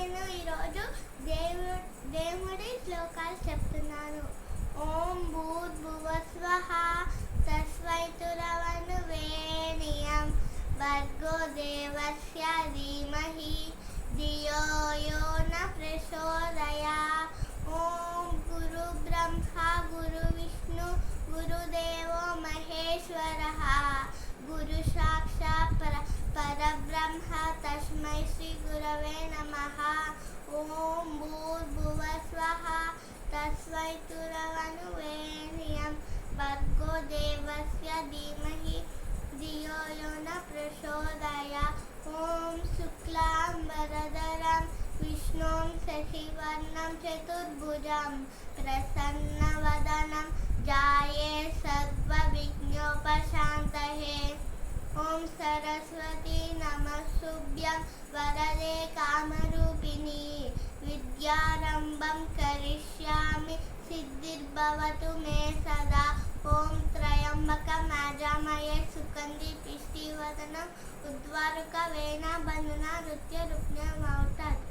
నేను ఈరోజు దేవుడి శ్లోకాలు చెప్తున్నాను. ఓం భూర్భువస్వః తస్మైతురవనువేనియం భర్గో దేవస్య ధీమహి ధియో యో న ప్రచోదయాత్. ఓం గురు బ్రహ్మ గురు విష్ణు గురుదేవో మహేశ్వరః గురు సాక్షాత్ పరబ్రహ్మ తస్మై శ్రీ గురవే నమః. ఓం భూర్భువస్వః తస్మైతురవనువేనియం భర్గో దేవస్య ధీమహి ధియో యో న ప్రచోదయాత్. ఓం శుక్లాంబరధరం విష్ణుం శశివర్ణం చతుర్భుజం ప్రసన్నవదనం ధ్యాయే సర్వవిఘ్నోపశాంతయే. ఓం సరస్వతీ నమస్తుభ్యం వరదే కామరూపిణి విద్యారంభం కరిష్యామి సిద్ధిర్భవతు మే సదా. ఓం త్రయంబకం యజామహే సుగంధి పుష్టివర్ధనం ఉర్వారుకమేవ బంధనా నృత్య రుక్మిణీమౌఢ్యాత్.